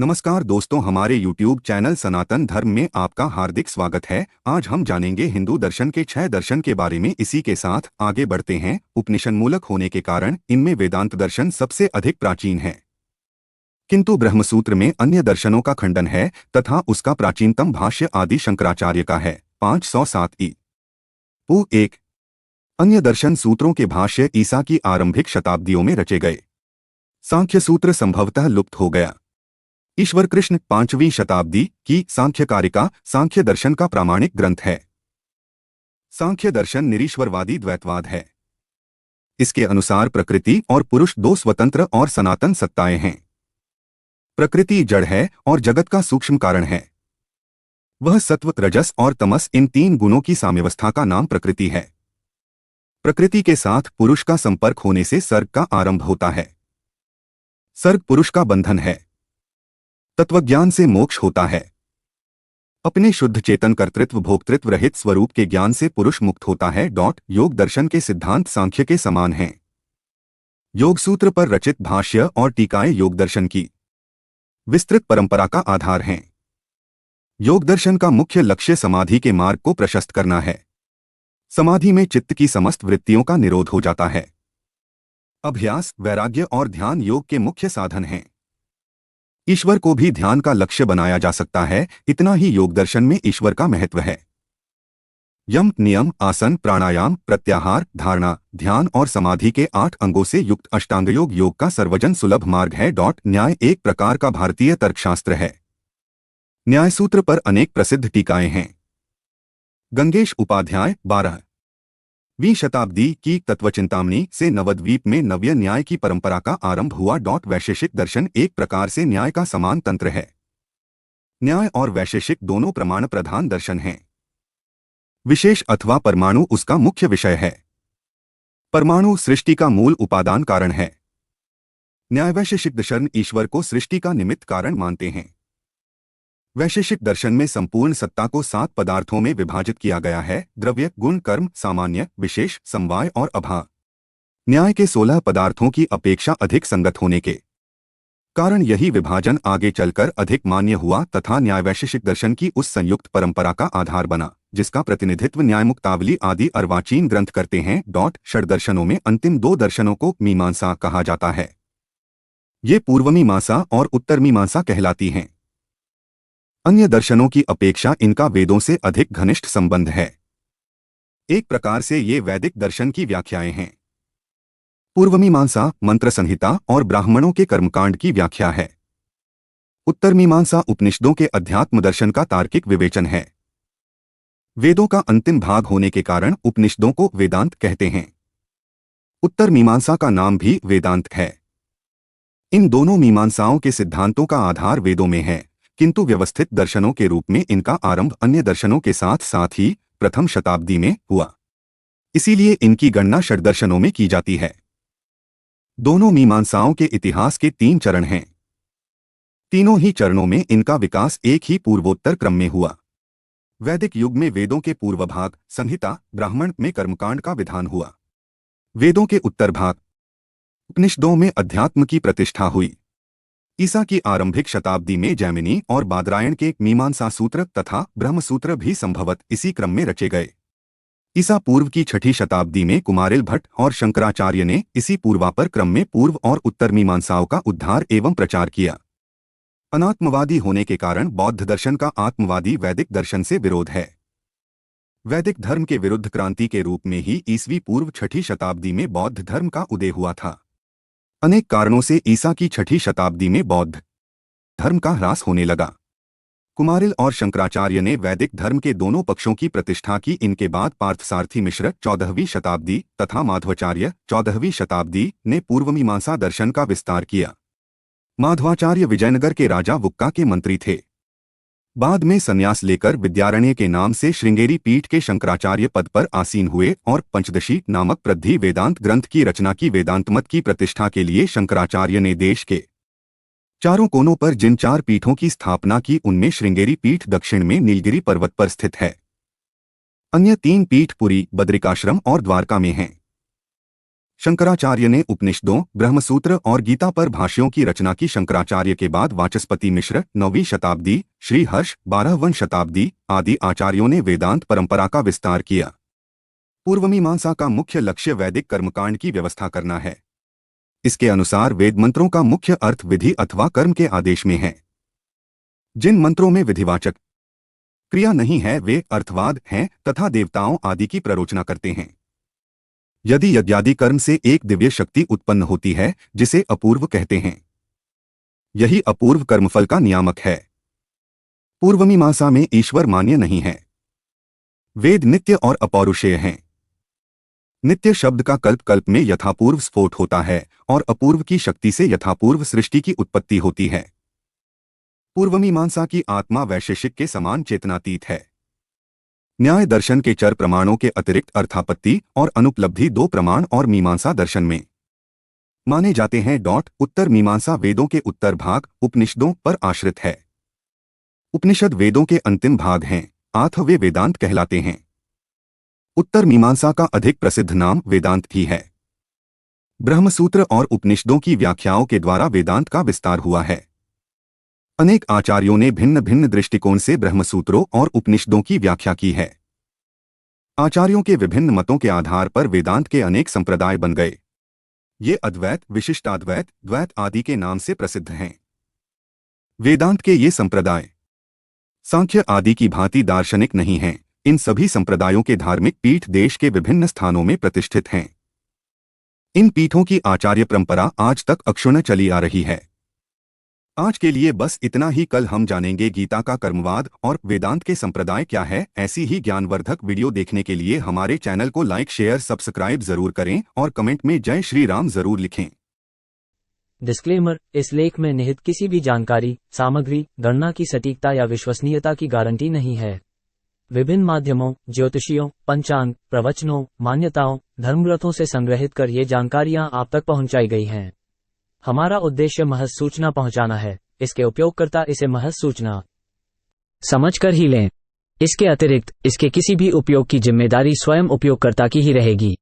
नमस्कार दोस्तों, हमारे YouTube चैनल सनातन धर्म में आपका हार्दिक स्वागत है। आज हम जानेंगे हिंदू दर्शन के 6 दर्शन के बारे में। इसी के साथ आगे बढ़ते हैं। उपनिषद मूलक होने के कारण इनमें वेदांत दर्शन सबसे अधिक प्राचीन है, किंतु ब्रह्मसूत्र में अन्य दर्शनों का खंडन है तथा उसका प्राचीनतम भाष्य आदि शंकराचार्य का है। 507 ई पू 1। अन्य दर्शन सूत्रों के भाष्य ईसा की आरंभिक शताब्दियों में रचे गए। सांख्य सूत्र संभवतः लुप्त हो गया। ईश्वर कृष्ण 5वीं शताब्दी की सांख्यकारिका सांख्य दर्शन का प्रामाणिक ग्रंथ है। सांख्य दर्शन निरीश्वरवादी द्वैतवाद है। इसके अनुसार प्रकृति और पुरुष दो स्वतंत्र और सनातन सत्ताएं हैं। प्रकृति जड़ है और जगत का सूक्ष्म कारण है। वह सत्व, रजस और तमस, इन 3 गुणों की साम्यावस्था का नाम प्रकृति है। प्रकृति के साथ पुरुष का संपर्क होने से सर्ग का आरंभ होता है। सर्ग पुरुष का बंधन है। तत्वज्ञान से मोक्ष होता है। अपने शुद्ध चेतन कर्तृत्व भोक्तृत्व रहित स्वरूप के ज्ञान से पुरुष मुक्त होता है। योग दर्शन के सिद्धांत सांख्य के समान हैं। योग सूत्र पर रचित भाष्य और टीकाएं योग दर्शन की विस्तृत परंपरा का आधार हैं। योग दर्शन का मुख्य लक्ष्य समाधि के मार्ग को प्रशस्त करना है। समाधि में चित्त की समस्त वृत्तियों का निरोध हो जाता है। अभ्यास, वैराग्य और ध्यान योग के मुख्य साधन हैं। ईश्वर को भी ध्यान का लक्ष्य बनाया जा सकता है। इतना ही योग दर्शन में ईश्वर का महत्व है। यम, नियम, आसन, प्राणायाम, प्रत्याहार, धारणा, ध्यान और समाधि के 8 अंगों से युक्त अष्टांगयोग योग का सर्वजन सुलभ मार्ग है। न्याय एक प्रकार का भारतीय तर्कशास्त्र है। न्याय सूत्र पर अनेक प्रसिद्ध टीकाएं हैं। गंगेश उपाध्याय 12वीं शताब्दी की तत्वचिंतामणि से नवद्वीप में नव्य न्याय की परंपरा का आरंभ हुआ। वैशेषिक दर्शन एक प्रकार से न्याय का समान तंत्र है। न्याय और वैशेषिक दोनों प्रमाण प्रधान दर्शन हैं। विशेष अथवा परमाणु उसका मुख्य विषय है। परमाणु सृष्टि का मूल उपादान कारण है। न्याय वैशेषिक दर्शन ईश्वर को सृष्टि का निमित्त कारण मानते हैं। वैशेषिक दर्शन में संपूर्ण सत्ता को 7 पदार्थों में विभाजित किया गया है: द्रव्य, गुण, कर्म, सामान्य, विशेष, समवाय और अभा। न्याय के 16 पदार्थों की अपेक्षा अधिक संगत होने के कारण यही विभाजन आगे चलकर अधिक मान्य हुआ तथा न्याय वैशेषिक दर्शन की उस संयुक्त परंपरा का आधार बना जिसका प्रतिनिधित्व न्यायमुक्तावली आदि अर्वाचीन ग्रंथ करते हैं। षड दर्शनों में अंतिम 2 दर्शनों को मीमांसा कहा जाता है। ये पूर्वमीमांसा और उत्तरमीमांसा कहलाती हैं। अन्य दर्शनों की अपेक्षा इनका वेदों से अधिक घनिष्ठ संबंध है। एक प्रकार से ये वैदिक दर्शन की व्याख्याएं हैं। पूर्वमीमांसा मंत्र संहिता और ब्राह्मणों के कर्मकांड की व्याख्या है। उत्तरमीमांसा उपनिषदों के अध्यात्म दर्शन का तार्किक विवेचन है। वेदों का अंतिम भाग होने के कारण उपनिषदों को वेदांत कहते हैं। उत्तर मीमांसा का नाम भी वेदांत है। इन दोनों मीमांसाओं के सिद्धांतों का आधार वेदों में है, किंतु व्यवस्थित दर्शनों के रूप में इनका आरंभ अन्य दर्शनों के साथ साथ ही प्रथम शताब्दी में हुआ। इसीलिए इनकी गणना षड्दर्शनों में की जाती है। दोनों मीमांसाओं के इतिहास के 3 चरण हैं। तीनों ही चरणों में इनका विकास एक ही पूर्वोत्तर क्रम में हुआ। वैदिक युग में वेदों के पूर्व भाग संहिता ब्राह्मण में कर्मकांड का विधान हुआ। वेदों के उत्तर भाग उपनिषदों में अध्यात्म की प्रतिष्ठा हुई। ईसा की आरंभिक शताब्दी में जैमिनी और बादरायण के मीमांसा सूत्र तथा ब्रह्मसूत्र भी संभवत इसी क्रम में रचे गए। ईसा पूर्व की 6ठी शताब्दी में कुमारिल भट्ट और शंकराचार्य ने इसी पूर्वापर क्रम में पूर्व और उत्तर मीमांसाओं का उद्धार एवं प्रचार किया। अनात्मवादी होने के कारण बौद्ध दर्शन का आत्मवादी वैदिक दर्शन से विरोध है। वैदिक धर्म के विरुद्ध क्रांति के रूप में ही ईसवी पूर्व 6ठी शताब्दी में बौद्ध धर्म का उदय हुआ था। अनेक कारणों से ईसा की 6ठी शताब्दी में बौद्ध धर्म का ह्रास होने लगा। कुमारिल और शंकराचार्य ने वैदिक धर्म के दोनों पक्षों की प्रतिष्ठा की। इनके बाद पार्थसारथी मिश्र 14वीं शताब्दी तथा माधवाचार्य 14वीं शताब्दी ने पूर्वमीमांसा दर्शन का विस्तार किया। माधवाचार्य विजयनगर के राजा वुक्का के मंत्री थे। बाद में संन्यास लेकर विद्यारण्य के नाम से श्रृंगेरी पीठ के शंकराचार्य पद पर आसीन हुए और पंचदशी नामक प्रद्धि वेदांत ग्रंथ की रचना की। वेदांत मत की प्रतिष्ठा के लिए शंकराचार्य ने देश के चारों कोनों पर जिन 4 पीठों की स्थापना की उनमें श्रृंगेरी पीठ दक्षिण में नीलगिरी पर्वत पर स्थित है। अन्य 3 पीठ पुरी, बद्रिकाश्रम और द्वारका में हैं। शंकराचार्य ने उपनिषदों, ब्रह्मसूत्र और गीता पर भाष्यों की रचना की। शंकराचार्य के बाद वाचस्पति मिश्र 9वीं शताब्दी, श्री हर्ष 12वीं शताब्दी आदि आचार्यों ने वेदांत परंपरा का विस्तार किया। पूर्वमीमांसा का मुख्य लक्ष्य वैदिक कर्मकांड की व्यवस्था करना है। इसके अनुसार वेद मंत्रों का मुख्य अर्थ विधि अथवा कर्म के आदेश में है। जिन मंत्रों में विधिवाचक क्रिया नहीं है वे अर्थवाद हैं तथा देवताओं आदि की प्ररोचना करते हैं। यदि यज्ञादि कर्म से एक दिव्य शक्ति उत्पन्न होती है जिसे अपूर्व कहते हैं, यही अपूर्व कर्मफल का नियामक है। पूर्वमीमांसा में ईश्वर मान्य नहीं है। वेद नित्य और अपौरुषेय हैं। नित्य शब्द का कल्प कल्प में यथापूर्व स्फोट होता है और अपूर्व की शक्ति से यथापूर्व सृष्टि की उत्पत्ति होती है। पूर्वमीमांसा की आत्मा वैशेषिक के समान चेतनातीत है। न्याय दर्शन के चर प्रमाणों के अतिरिक्त अर्थापत्ति और अनुपलब्धि दो प्रमाण और मीमांसा दर्शन में माने जाते हैं। उत्तर मीमांसा वेदों के उत्तर भाग उपनिषदों पर आश्रित है। उपनिषद वेदों के अंतिम भाग हैं, अतः वे वेदांत कहलाते हैं। उत्तर मीमांसा का अधिक प्रसिद्ध नाम वेदांत ही है। ब्रह्मसूत्र और उपनिषदों की व्याख्याओं के द्वारा वेदांत का विस्तार हुआ है। अनेक आचार्यों ने भिन्न भिन्न दृष्टिकोण से ब्रह्मसूत्रों और उपनिषदों की व्याख्या की है। आचार्यों के विभिन्न मतों के आधार पर वेदांत के अनेक संप्रदाय बन गए। ये अद्वैत, विशिष्टाद्वैत, द्वैत आदि के नाम से प्रसिद्ध हैं। वेदांत के ये संप्रदाय सांख्य आदि की भांति दार्शनिक नहीं हैं। इन सभी संप्रदायों के धार्मिक पीठ देश के विभिन्न स्थानों में प्रतिष्ठित हैं। इन पीठों की आचार्य परंपरा आज तक अक्षुण्ण चली आ रही है। आज के लिए बस इतना ही। कल हम जानेंगे गीता का कर्मवाद और वेदांत के संप्रदाय क्या है। ऐसी ही ज्ञानवर्धक वीडियो देखने के लिए हमारे चैनल को लाइक, शेयर, सब्सक्राइब जरूर करें और कमेंट में जय श्री राम जरूर लिखें। डिस्क्लेमर: इस लेख में निहित किसी भी जानकारी, सामग्री, गणना की सटीकता या विश्वसनीयता की गारंटी नहीं है। विभिन्न माध्यमों, ज्योतिषियों, पंचांग, प्रवचनों, मान्यताओं, धर्मग्रंथों से संग्रहित कर ये जानकारियां आप तक पहुंचाई गई हैं। हमारा उद्देश्य महज सूचना पहुंचाना है। इसके उपयोगकर्ता इसे महज सूचना समझकर ही लें। इसके अतिरिक्त इसके किसी भी उपयोग की जिम्मेदारी स्वयं उपयोगकर्ता की ही रहेगी।